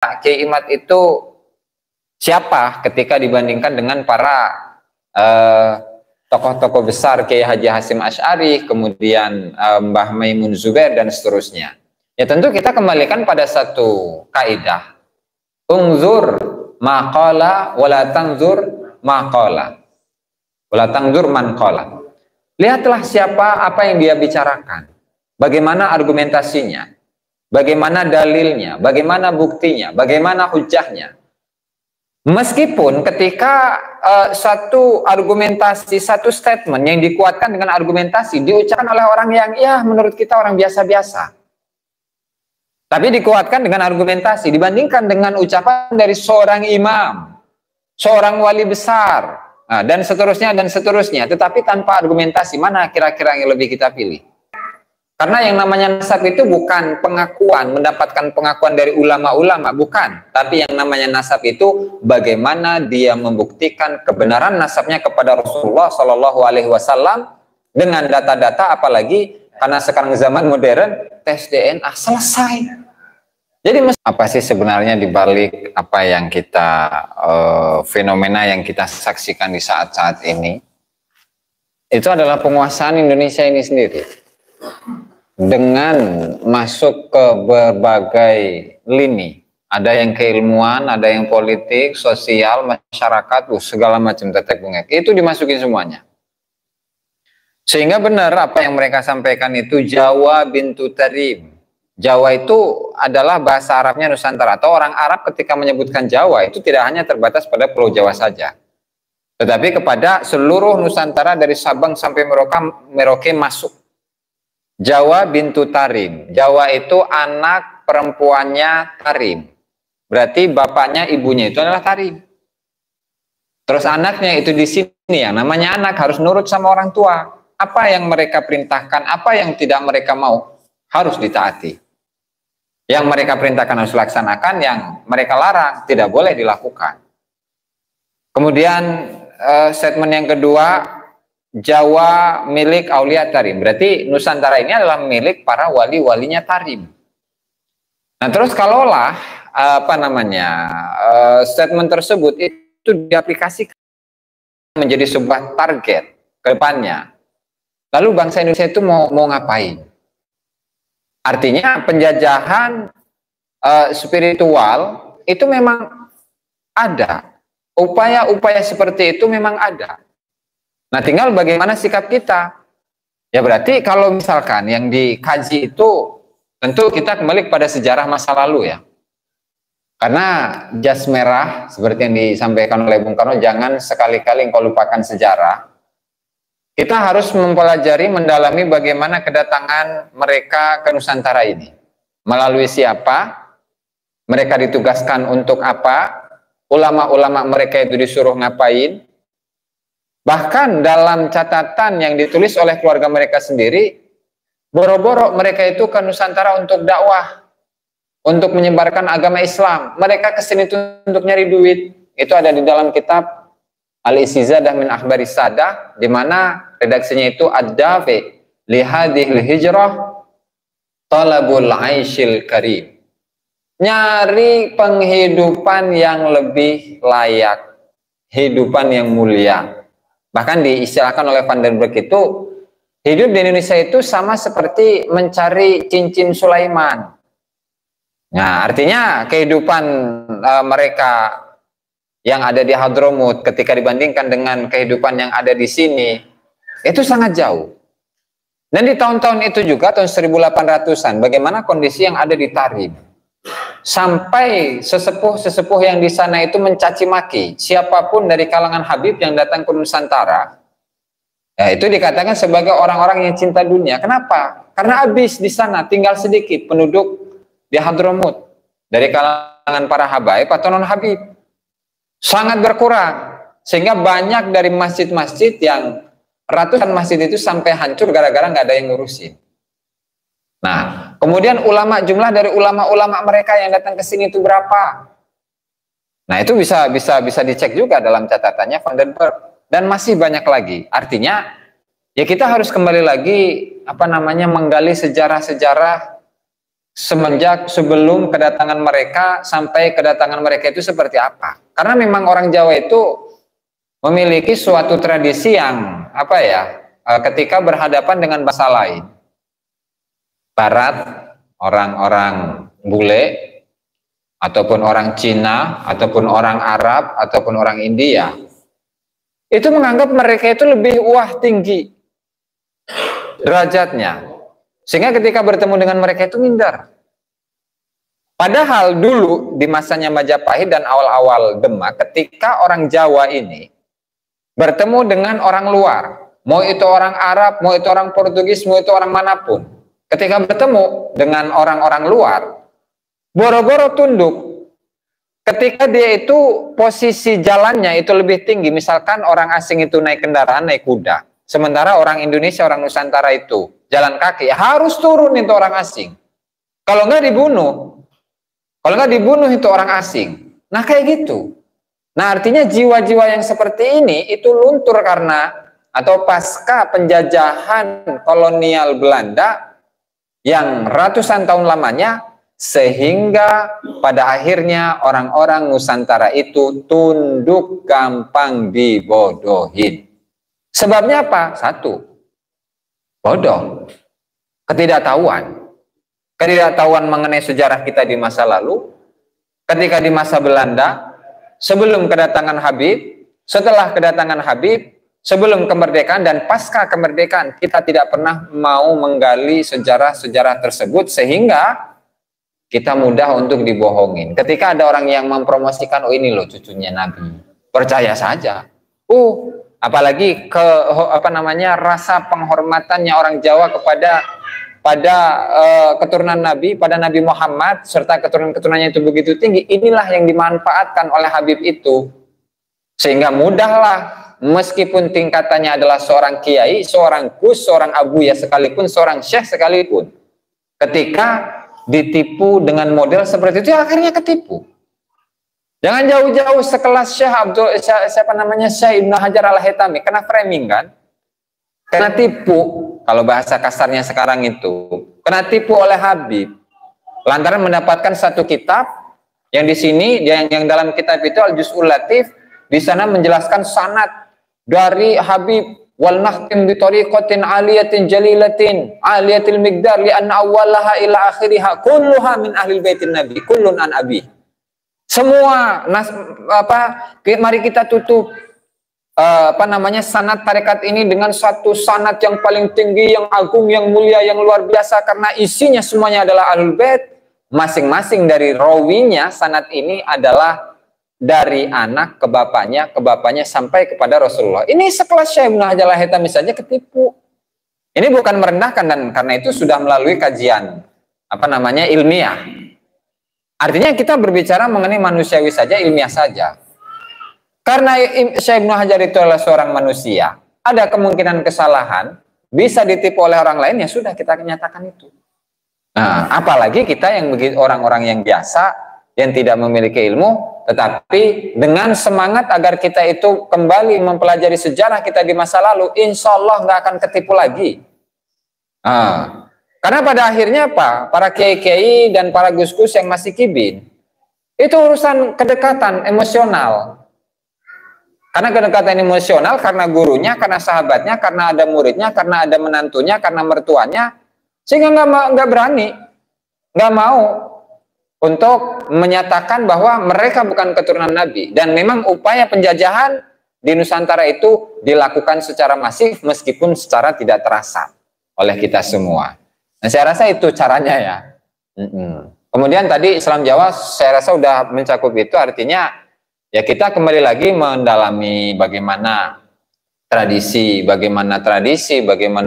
Kiai Imad itu siapa ketika dibandingkan dengan para tokoh-tokoh besar, Kiai Haji Hasyim Asy'ari, kemudian Mbah Maimun Zubair dan seterusnya. Ya tentu kita kembalikan pada satu kaidah. Ungzur maqala wala tanzur maqala. Wala tanzur man qala. Lihatlah siapa, apa yang dia bicarakan. Bagaimana argumentasinya? Bagaimana dalilnya? Bagaimana buktinya? Bagaimana hujahnya? Meskipun ketika satu argumentasi, satu statement yang dikuatkan dengan argumentasi diucapkan oleh orang yang ya menurut kita orang biasa-biasa, tapi dikuatkan dengan argumentasi dibandingkan dengan ucapan dari seorang imam, seorang wali besar, dan seterusnya, tetapi tanpa argumentasi, mana kira-kira yang lebih kita pilih? Karena yang namanya nasab itu bukan pengakuan, mendapatkan pengakuan dari ulama-ulama, bukan. Tapi yang namanya nasab itu bagaimana dia membuktikan kebenaran nasabnya kepada Rasulullah Shallallahu Alaihi Wasallam dengan data-data, apalagi karena sekarang zaman modern, tes DNA selesai. Jadi apa sih sebenarnya dibalik apa yang kita fenomena yang kita saksikan di saat-saat ini? Itu adalah penguasaan Indonesia ini sendiri. Dengan masuk ke berbagai lini, ada yang keilmuan, ada yang politik, sosial, masyarakat, segala macam tetek bengek, itu dimasukin semuanya. Sehingga benar apa yang mereka sampaikan itu Jawa bintu Tarim. Jawa itu adalah bahasa Arabnya Nusantara, atau orang Arab ketika menyebutkan Jawa itu tidak hanya terbatas pada Pulau Jawa saja, tetapi kepada seluruh Nusantara dari Sabang sampai Merauke masuk. Jawa bintu Tarim. Jawa itu anak perempuannya Tarim. Berarti bapaknya ibunya itu adalah Tarim. Terus anaknya itu di sini ya, namanya anak harus nurut sama orang tua. Apa yang mereka perintahkan, apa yang tidak mereka mau harus ditaati. Yang mereka perintahkan harus dilaksanakan, yang mereka larang tidak boleh dilakukan. Kemudian statement yang kedua, Jawa milik Aulia Tarim. Berarti Nusantara ini adalah milik para wali-walinya Tarim. Nah terus kalaulah statement tersebut itu diaplikasikan menjadi sebuah target ke depannya, lalu bangsa Indonesia itu mau ngapain? Artinya penjajahan spiritual itu memang ada, upaya-upaya seperti itu memang ada. Nah tinggal bagaimana sikap kita. Ya berarti kalau misalkan yang dikaji itu tentu kita kembali kepada sejarah masa lalu ya. Karena jas merah seperti yang disampaikan oleh Bung Karno, jangan sekali-kali engkau lupakan sejarah. Kita harus mempelajari, mendalami bagaimana kedatangan mereka ke Nusantara ini. Melalui siapa? Mereka ditugaskan untuk apa? Ulama-ulama mereka itu disuruh ngapain? Bahkan dalam catatan yang ditulis oleh keluarga mereka sendiri, boro-boro mereka itu ke Nusantara untuk dakwah, untuk menyebarkan agama Islam. Mereka kesini itu untuk nyari duit. Itu ada di dalam kitab Al-Istizadah min Akhbari Sadah, di mana redaksinya itu ad-dafi li hadhil hijrah talabul aishil karim. Nyari penghidupan yang lebih layak, hidupan yang mulia. Bahkan diistilahkan oleh Van den Berg itu, hidup di Indonesia itu sama seperti mencari cincin Sulaiman. Nah, artinya kehidupan mereka yang ada di Hadramut ketika dibandingkan dengan kehidupan yang ada di sini, itu sangat jauh. Dan di tahun-tahun itu juga, tahun 1800-an, bagaimana kondisi yang ada di Tarim. Sampai sesepuh-sesepuh yang di sana itu mencaci maki siapapun dari kalangan Habib yang datang ke Nusantara. Ya, itu dikatakan sebagai orang-orang yang cinta dunia. Kenapa? Karena habis di sana, tinggal sedikit penduduk di Hadramut dari kalangan para habaib atau non Habib. Sangat berkurang, sehingga banyak dari masjid-masjid yang ratusan masjid itu sampai hancur gara-gara nggak ada yang ngurusin. Nah, kemudian jumlah dari ulama-ulama mereka yang datang ke sini itu berapa? Nah, itu bisa dicek juga dalam catatannya Van den Berg, dan masih banyak lagi. Artinya, ya kita harus kembali lagi menggali sejarah-sejarah semenjak sebelum kedatangan mereka sampai kedatangan mereka itu seperti apa. Karena memang orang Jawa itu memiliki suatu tradisi yang apa ya, ketika berhadapan dengan bangsa lain, Barat, orang-orang bule, ataupun orang Cina, ataupun orang Arab, ataupun orang India, itu menganggap mereka itu lebih tinggi derajatnya, sehingga ketika bertemu dengan mereka itu minder. Padahal dulu di masanya Majapahit dan awal-awal Demak, ketika orang Jawa ini bertemu dengan orang luar, mau itu orang Arab, mau itu orang Portugis, mau itu orang manapun, ketika bertemu dengan orang-orang luar, boro-boro tunduk. Ketika dia itu posisi jalannya itu lebih tinggi, misalkan orang asing itu naik kendaraan, naik kuda, sementara orang Indonesia, orang Nusantara itu jalan kaki, harus turun itu orang asing. Kalau nggak dibunuh. Kalau nggak dibunuh itu orang asing. Nah kayak gitu. Nah artinya jiwa-jiwa yang seperti ini itu luntur karena atau pasca penjajahan kolonial Belanda yang ratusan tahun lamanya, sehingga pada akhirnya orang-orang Nusantara itu tunduk, gampang dibodohin. Sebabnya apa? Satu, bodoh, ketidaktahuan. Ketidaktahuan mengenai sejarah kita di masa lalu, ketika di masa Belanda, sebelum kedatangan Habib, setelah kedatangan Habib, sebelum kemerdekaan dan pasca kemerdekaan, kita tidak pernah mau menggali sejarah-sejarah tersebut, sehingga kita mudah untuk dibohongin. Ketika ada orang yang mempromosikan, oh ini loh cucunya Nabi, percaya saja. Apalagi rasa penghormatannya orang Jawa pada keturunan Nabi, pada Nabi Muhammad, serta keturunan-keturunannya itu begitu tinggi, inilah yang dimanfaatkan oleh Habib itu. Sehingga mudahlah, meskipun tingkatannya adalah seorang kiai, seorang gus, seorang abuya sekalipun, seorang syekh sekalipun, ketika ditipu dengan model seperti itu, akhirnya ketipu. Jangan jauh-jauh sekelas Syekh Ibnu Hajar Al-Haytami, kena framing kan? Kena tipu. Kalau bahasa kasarnya sekarang itu, kena tipu oleh Habib, lantaran mendapatkan satu kitab yang di sini, yang dalam kitab itu Al-Juz'ul Latif, di sana menjelaskan sanad dari Habib, wal nahtim bi tariqatin aliyatin jalilatin aliyatil miqdar li anna awwalaha ila akhiriha kulluha min ahlil baitin nabi kullun an abi. Semua mari kita tutup sanad tarekat ini dengan satu sanad yang paling tinggi, yang agung, yang mulia, yang luar biasa, karena isinya semuanya adalah ahlul bait. Masing-masing dari rawinya sanad ini adalah dari anak ke bapaknya sampai kepada Rasulullah. Ini sekelas Syekh Ibnu Hajar Al-Haytami saja ketipu. Ini bukan merendahkan, dan karena itu sudah melalui kajian ilmiah. Artinya kita berbicara mengenai manusiawi saja, ilmiah saja. Karena Syekh Ibnu Hajar itu adalah seorang manusia, ada kemungkinan kesalahan, bisa ditipu oleh orang lain, ya sudah kita nyatakan itu. Nah, apalagi kita yang orang-orang yang biasa, yang tidak memiliki ilmu, tetapi dengan semangat agar kita itu kembali mempelajari sejarah kita di masa lalu, insya Allah nggak akan ketipu lagi. Karena pada akhirnya apa? Para kiai-kiai dan para gus-gus yang masih kibin, itu urusan kedekatan emosional. Karena kedekatan emosional, karena gurunya, karena sahabatnya, karena ada muridnya, karena ada menantunya, karena mertuanya, sehingga nggak berani, nggak mau untuk menyatakan bahwa mereka bukan keturunan Nabi. Dan memang upaya penjajahan di Nusantara itu dilakukan secara masif, meskipun secara tidak terasa oleh kita semua. Nah, saya rasa itu caranya ya. Kemudian tadi Islam Jawa saya rasa sudah mencakup itu, artinya ya kita kembali lagi mendalami bagaimana tradisi, bagaimana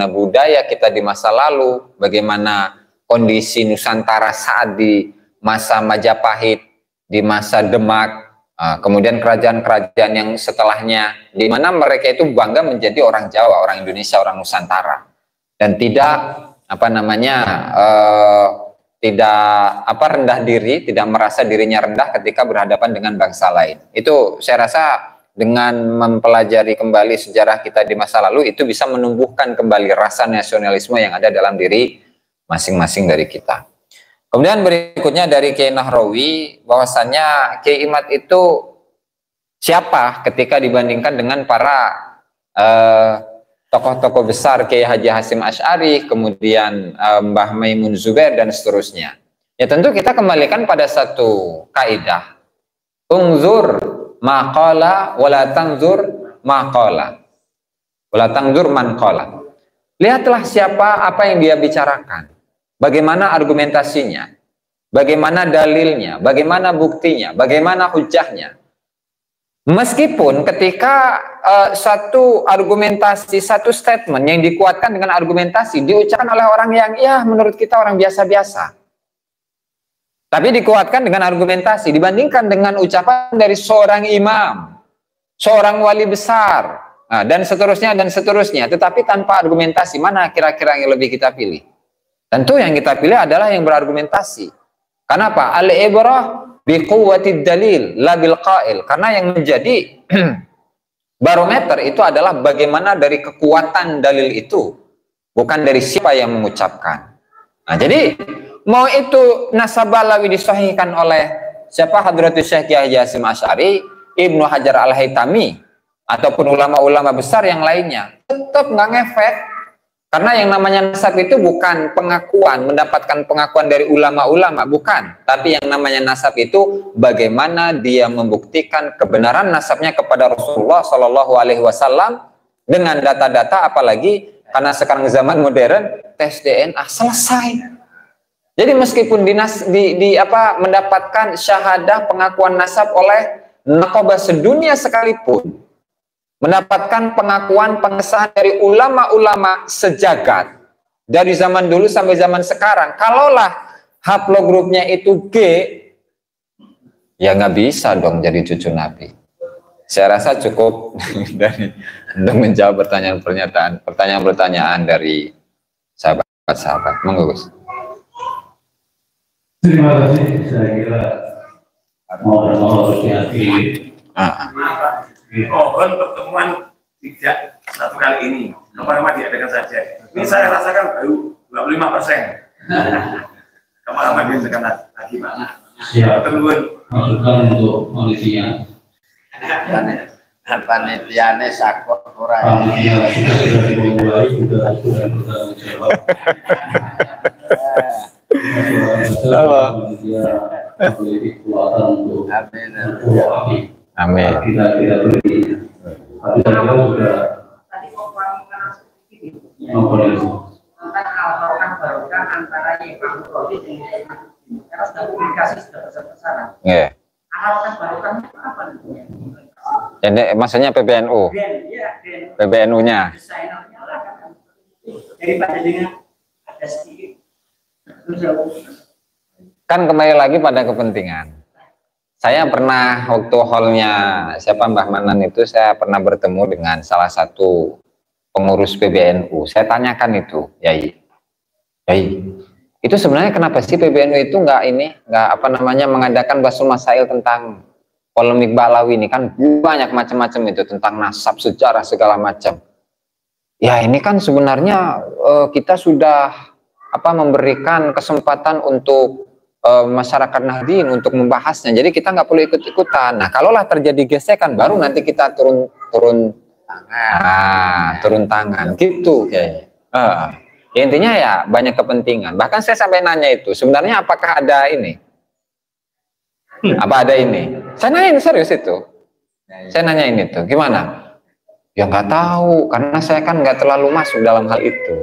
budaya kita di masa lalu, bagaimana kondisi Nusantara saat di masa Majapahit, di masa Demak, kemudian kerajaan-kerajaan yang setelahnya, di mana mereka itu bangga menjadi orang Jawa, orang Indonesia, orang Nusantara, dan tidak rendah diri, tidak merasa dirinya rendah ketika berhadapan dengan bangsa lain. Itu saya rasa dengan mempelajari kembali sejarah kita di masa lalu, itu bisa menumbuhkan kembali rasa nasionalisme yang ada dalam diri masing-masing dari kita. Kemudian berikutnya dari Kiai Nahrawi, bahwasannya Kiai Imad itu siapa ketika dibandingkan dengan para tokoh-tokoh besar, Kiai Haji Hasyim Asy'ari, kemudian Mbah Maimun Zubair dan seterusnya. Ya tentu kita kembalikan pada satu kaidah. Unzur maqala wala tanzur maqala. Wala tanzur man qala. Lihatlah siapa, apa yang dia bicarakan. Bagaimana argumentasinya, bagaimana dalilnya, bagaimana buktinya, bagaimana hujahnya. Meskipun ketika satu argumentasi, satu statement yang dikuatkan dengan argumentasi diucapkan oleh orang yang ya menurut kita orang biasa-biasa, tapi dikuatkan dengan argumentasi dibandingkan dengan ucapan dari seorang imam, seorang wali besar, dan seterusnya, tetapi tanpa argumentasi, mana kira-kira yang lebih kita pilih? Tentu yang kita pilih adalah yang berargumentasi. Kenapa? Al-ibrah biquwwatid dalil la bil qail. Karena yang menjadi barometer itu adalah bagaimana dari kekuatan dalil itu, bukan dari siapa yang mengucapkan. Nah, jadi mau itu nasab Balawi disahihkan oleh siapa, Hadratus Syekh Kiai Haji Hasyim Asy'ari, Ibnu Hajar Al-Haytami, ataupun ulama-ulama besar yang lainnya, tetap nggak ngefek. Karena yang namanya nasab itu bukan pengakuan, mendapatkan pengakuan dari ulama-ulama, bukan. Tapi yang namanya nasab itu bagaimana dia membuktikan kebenaran nasabnya kepada Rasulullah Shallallahu Alaihi Wasallam dengan data-data, apalagi karena sekarang zaman modern, tes DNA selesai. Jadi meskipun mendapatkan syahadah pengakuan nasab oleh nakobah sedunia sekalipun, mendapatkan pengakuan pengesahan dari ulama-ulama sejagat dari zaman dulu sampai zaman sekarang, kalaulah haplogrupnya itu G, ya nggak bisa dong jadi cucu Nabi. Saya rasa cukup untuk menjawab pertanyaan-pertanyaan dari sahabat-sahabat. Monggo, Gus. Terima kasih. Saya kira mau berhati-hati. Mohon pertemuan tidak satu kali ini, lama-lama diadakan saja. Ini saya rasakan baru 25%. Lama-lama diadakan lagi, Pak. Siap. Maksudkan untuk kondisinya. Panitiane sakot ora. Panitia sudah dimulai, sudah bertanggung jawab. Panitia memiliki kekuatan untuk Amin. Amin. Kita tidak beri. Tapi saya kira sudah barokah antara yang Bang dengan karena sudah publikasi sudah besar-besaran. Iya. Harapan barokahnya apa namanya? Jadi maksudnya PBNU. PBNU-nya. Desainernya lah kan. Daripada dengan ada sedikit. Kan kembali lagi pada kepentingan. Saya pernah waktu hallnya siapa Mbah Manan itu, saya pernah bertemu dengan salah satu pengurus PBNU. Saya tanyakan itu, Yai, itu sebenarnya kenapa sih PBNU itu nggak mengadakan bahasul masail tentang polemik Balawi ini, kan banyak macam-macam itu tentang nasab, sejarah segala macam. Ya ini kan sebenarnya kita sudah memberikan kesempatan untuk masyarakat Nahdien untuk membahasnya, jadi kita nggak perlu ikut-ikutan. Nah, kalaulah terjadi gesekan, baru nanti kita turun tangan, gitu kayaknya. Intinya ya banyak kepentingan. Bahkan saya sampai nanya itu, sebenarnya apakah ada ini? Apa ada ini? Saya nanya serius itu. Saya nanya ini tuh, gimana? Ya nggak tahu, karena saya kan nggak terlalu masuk dalam hal itu.